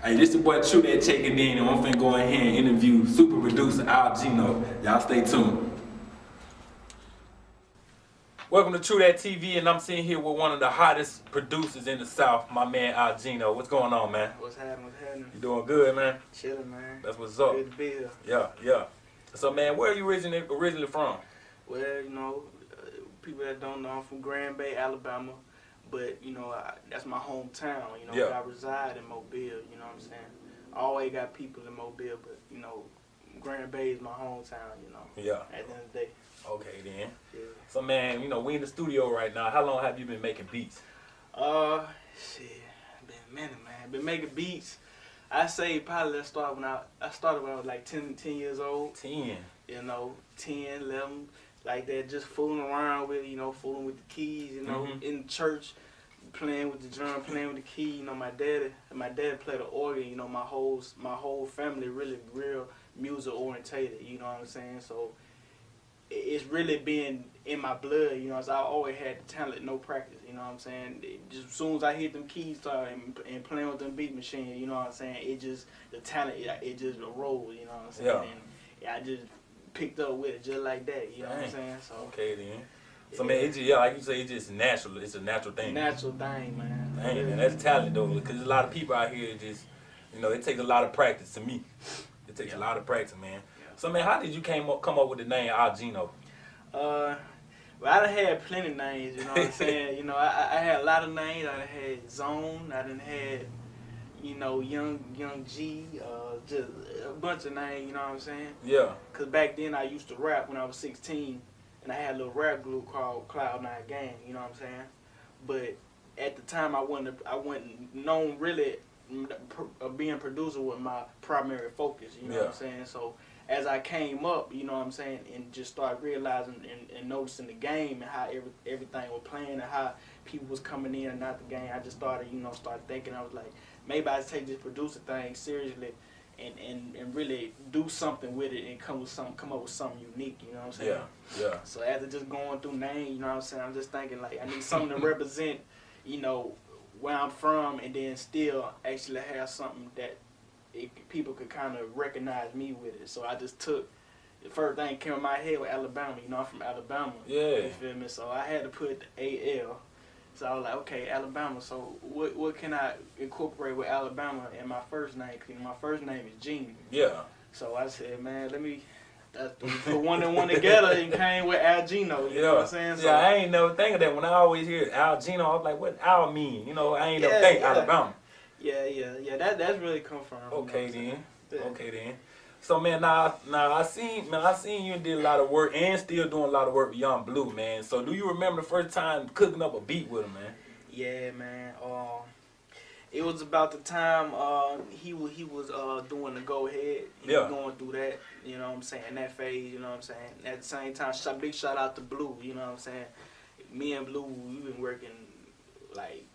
Hey, this the boy TruDat checking in, and I'm finna go ahead and interview super producer Geno. Y'all stay tuned. Welcome to TruDatTV, and I'm sitting here with one of the hottest producers in the South, my man Geno. What's going on, man? What's happening? What's happening? You doing good, man? Chilling, man. That's what's up. Good to be here. Yeah. So, man, where are you originally from? Well, you know, people that don't know, I'm from Grand Bay, Alabama. But, you know, that's my hometown. You know, Yeah. I reside in Mobile, you know what I'm saying? I always got people in Mobile, but, you know, Grand Bay is my hometown, you know. Yeah. At the end of the day. Okay, then. Yeah. So, man, you know, we in the studio right now. How long have you been making beats? Shit, been a minute, man. Been making beats. I say probably I started when I was like 10 years old. 10. You know, 10, 11, like that, just fooling around with, you know, fooling with the keys, you know, in church, playing with the drum, playing with the key. You know, my dad played the organ. You know, my whole family really real music orientated. You know what I'm saying? So it's really been in my blood. You know, so I always had the talent, no practice. You know what I'm saying? Just as soon as I hit them keys, and playing with them beat machine, you know what I'm saying? It just the talent, it just arose. You know what I'm saying? Yeah. And yeah, I just picked up with it just like that, you know what I'm saying? So okay then. So man, it's just, like you say, it's just natural. It's a natural thing. Natural thing, man. Dang, man, that's talent though. Because there's a lot of people out here just, you know, it takes a lot of practice. To me, it takes a lot of practice, man. Yeah. So man, how did you come up with the name Geno? Well, I done had plenty names, you know what I'm saying? You know, I had a lot of names. I done had Zone. I done had, you know, Young G, just a bunch of names, you know what I'm saying? Yeah. Because back then I used to rap when I was 16, and I had a little rap group called Cloud9 Gang, you know what I'm saying? But at the time I wasn't known really, being a producer was my primary focus, you know what I'm saying? So as I came up, you know what I'm saying, and just started realizing and noticing the game and how everything was playing and how people was coming in and out the game, I just started thinking, I was like, maybe I take this producer thing seriously and really do something with it and come up with something unique, you know what I'm saying? Yeah. So after just going through names, you know what I'm saying, I'm just thinking like I need something to represent, you know, where I'm from, and then still actually have something that people could kind of recognize me with it. So I just took, the first thing that came in my head was Alabama. You know, I'm from Alabama. Yeah. You feel me? So I had to put the AL. So I was like, okay, Alabama. So what can I incorporate with Alabama in my first name? Because my first name is Geno. Yeah. So I said, man, let me put one and one together and came with Geno. You know what I'm saying? So, yeah, I ain't never think of that. When I always hear Geno, I was like, what Al mean? You know, I ain't never think Alabama. Yeah. That's really come from. Okay, you know then. Okay then. So man, now I seen you did a lot of work and still doing a lot of work with Young Bleu, man. So do you remember the first time cooking up a beat with him, man? Yeah, man. It was about the time he was doing the Go Ahead. He was going through that, you know what I'm saying, that phase, you know what I'm saying. At the same time, big shout out to Bleu, you know what I'm saying. Me and Bleu, we been working like,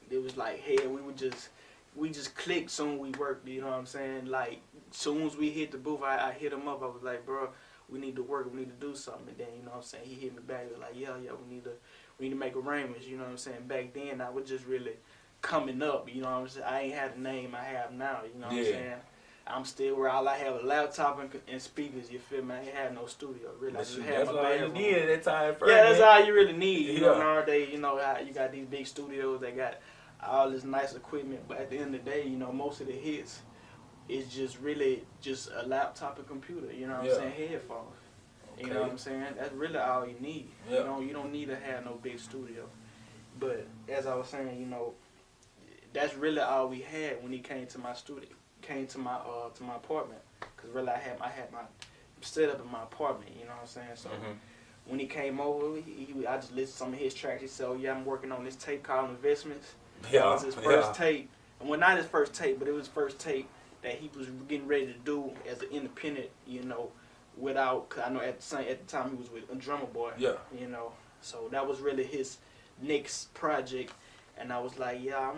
it was like, hey, we just clicked soon we worked, you know what I'm saying. Like, soon as we hit the booth, I hit him up. I was like, bro, we need to work, we need to do something. And then, you know what I'm saying, he hit me back. He was like, yeah, we need to make arrangements, you know what I'm saying. Back then, I was just really coming up, you know what I'm saying. I ain't had the name I have now, you know what I'm saying. I'm still where all I have a laptop and speakers, you feel me. I ain't had no studio, really. I just had my bedroom. That's all you needed at that time first. Yeah, that's all you really need. You know, nowadays, you know, how you got these big studios, they got all this nice equipment, but at the end of the day, you know, most of the hits is just really just a laptop and computer, you know what I'm saying, headphones. Okay. You know what I'm saying? That's really all you need. You know, you don't need to have no big studio. But as I was saying, you know, that's really all we had when he came to my studio, came to my apartment. Cause really I had my setup in my apartment, you know what I'm saying? So when he came over, I just listened to some of his tracks. He said, oh yeah, I'm working on this tape called Investments. That was his first tape. Well, not his first tape, but it was his first tape that he was getting ready to do as an independent, you know, without, cause I know at the time he was with a Drummer Boy. Yeah. You know, so that was really his next project, and I was like, yeah,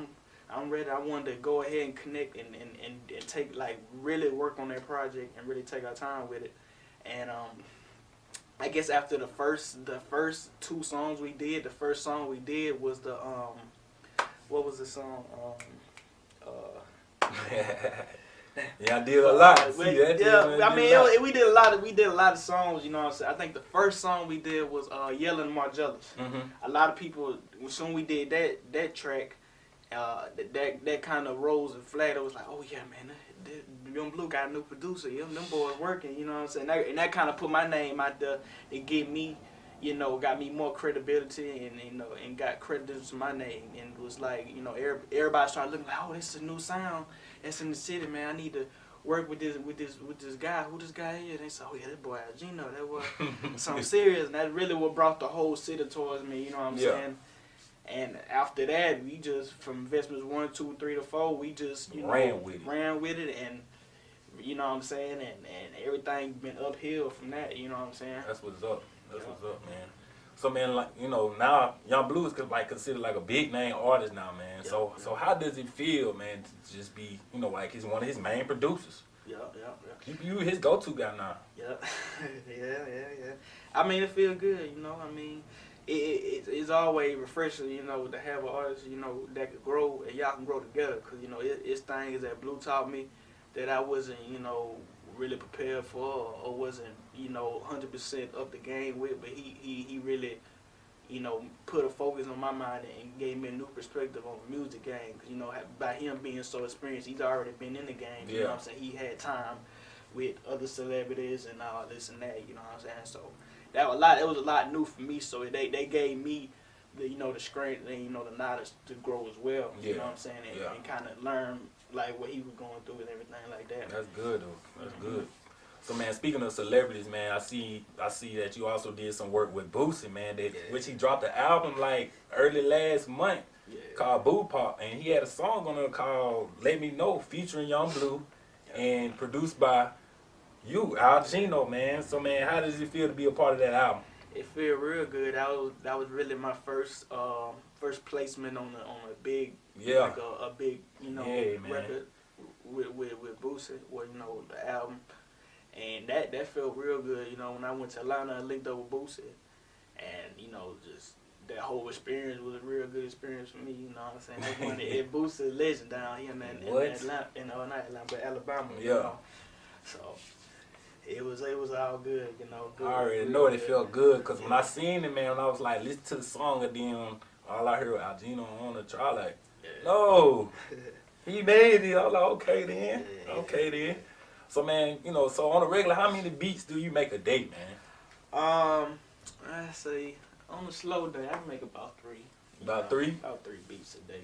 I'm ready. I wanted to go ahead and connect and take, like, really work on that project and really take our time with it. And I guess after the first two songs we did, the first song we did was the what was the song? Yeah, I did a lot. But, See that? yeah, I mean, we did a lot of songs. You know what I'm saying? I think the first song we did was "Yelling Margellus." A lot of people, when we did that track, that kind of rose and flat. It was like, oh yeah, man, Young Blue got a new producer. Them boys working. You know what I'm saying? And that kind of put my name out there. It gave me, you know, got me more credibility and got credit to my name. And it was like, you know, everybody started looking like, oh, this is a new sound. That's in the city, man. I need to work with this guy. Who this guy is? They said, oh yeah, that boy Geno. That was something serious. And that really what brought the whole city towards me. You know what I'm saying? And after that, we just from investments 1, 2, 3 to 4, we just ran with it, and you know what I'm saying, and everything been uphill from that. You know what I'm saying? That's what's up. That's what's up, man. So man, like you know, now Young Bleu is like considered like a big name artist now, man. So how does it feel, man, to just be, you know, like he's one of his main producers? Yeah. You his go-to guy now. Yeah. Yeah. I mean, it feel good, you know. I mean, it's always refreshing, you know, to have an artist, you know, that could grow and y'all can grow together. Cause you know, it's things that Bleu taught me that I wasn't, you know, really prepared for or wasn't, you know, 100% up the game with, but he really, you know, put a focus on my mind and gave me a new perspective on the music game. Cause, you know, by him being so experienced, he's already been in the game. You know what I'm saying? He had time with other celebrities and all this and that. You know what I'm saying? So that was a lot new for me. So they gave me the, you know, the strength and, you know, the knowledge to grow as well. You know what I'm saying? And kind of learn like what he was going through and everything like that. That's good though. That's good. So man, speaking of celebrities, man, I see that you also did some work with Boosie, man, which he dropped the album like early last month called Boo Pop, and he had a song on there called Let Me Know featuring Young Bleu and produced by you, Geno, man. So man, how does it feel to be a part of that album? It feel real good. That was really my first placement on a big like a big, you know, record with Boosie, well, you know, the album. And that felt real good, you know, when I went to Atlanta and linked up with Boosie. And, you know, just that whole experience was a real good experience for me, you know what I'm saying? That's one of Boosie's legend down here in Atlanta, not Atlanta, but Alabama, you know. So it was all good, you know. Good, I already know it felt good, because when I seen it, man, I was like, listen to the song, and then all I heard was Geno on the trial, like, no, he made it. I was like, okay then. So man, you know, so on a regular, how many beats do you make a day, man? I say on a slow day, I can make about 3. About 3? About 3 beats a day.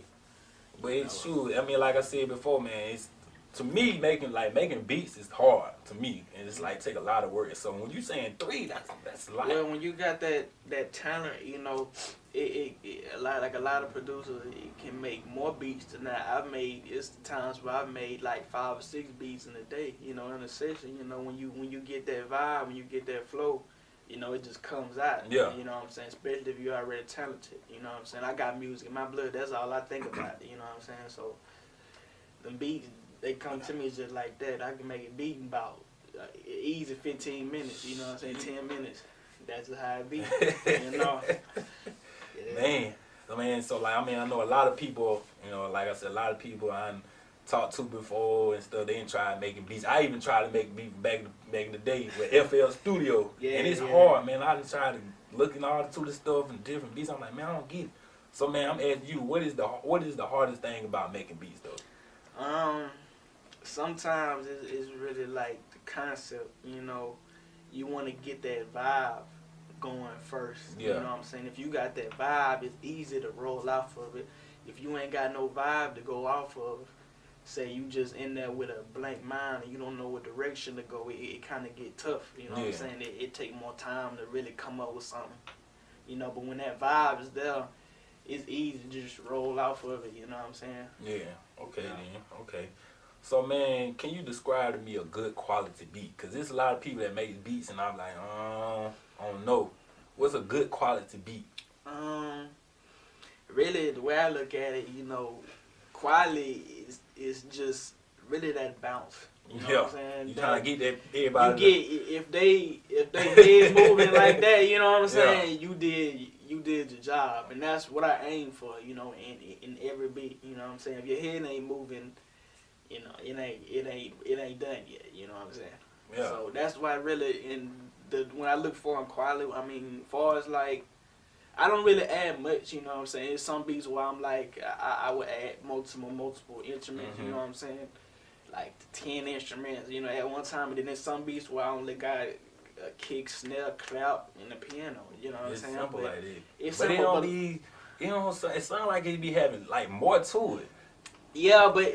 But it's true. I mean, like I said before, man, it's to me making beats is hard to me, and it's like take a lot of work. So when you saying 3, that's a lot. Well, when you got that talent, you know, a lot of producers can make more beats than that. It's times where I've made like 5 or 6 beats in a day, you know, in a session. You know, when you get that vibe, when you get that flow, you know, it just comes out. Yeah. You know what I'm saying? Especially if you're already talented. You know what I'm saying? I got music in my blood. That's all I think about. You know what I'm saying? So the beats, they come to me just like that. I can make a beat in about easy 15 minutes. You know what I'm saying? 10 minutes. That's just how it be. You know. Man, so like, I mean, I know a lot of people, you know, like I said, a lot of people I talked to before and stuff, they didn't try making beats. I even tried to make beats back in the day with FL Studio, and it's hard, man. I just tried to look at all the stuff and different beats. I'm like, man, I don't get it. So man, I'm asking you, what is the hardest thing about making beats though? Sometimes it's really like the concept, you know. You want to get that vibe going first. You know what I'm saying? If you got that vibe, it's easy to roll off of it. If you ain't got no vibe to go off of, say you just in there with a blank mind and you don't know what direction to go, it kind of get tough. You know what I'm saying? It take more time to really come up with something. You know, but when that vibe is there, it's easy to just roll off of it. You know what I'm saying? Yeah. Okay then. Okay. So man, can you describe to me a good quality beat? Cause there's a lot of people that make beats, and I'm like, I don't know. What's a good quality beat? Really, the way I look at it, you know, quality is just really that bounce. You know what I'm saying? You trying to get that everybody. If they head moving like that, you know what I'm saying? You did your job, and that's what I aim for. You know, in every beat. You know what I'm saying? If your head ain't moving, you know, it it ain't done yet. You know what I'm saying? Yeah. So that's why really when I look for in quality, I mean, far as like, I don't really add much. You know what I'm saying? There's some beats where I'm like, I would add multiple instruments. You know what I'm saying? Like 10 instruments. You know, at one time, and then there's some beats where I only got a kick, snare, clap, and a piano. You know what I'm saying? It's simple like that. It's but simple, it don't be, you know, it sounds like it be having like more to it. Yeah, but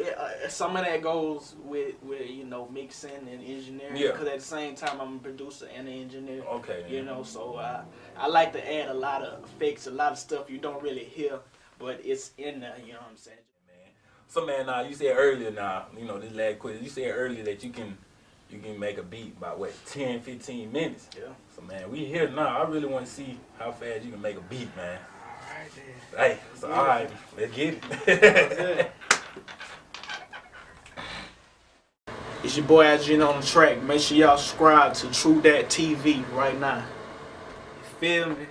some of that goes with you know, mixing and engineering. Yeah. Because at the same time, I'm a producer and an engineer. Okay. You know, so I like to add a lot of effects, a lot of stuff you don't really hear, but it's in there. You know what I'm saying? Man. So man, you said earlier you know, this last question, you said earlier that you can make a beat by what, 10, 15 minutes. Yeah. So man, we here now. I really want to see how fast you can make a beat, man. All right then. Hey, so all right, let's get it. It's your boy Geno on the track. Make sure y'all subscribe to TruDatTV right now. You feel me?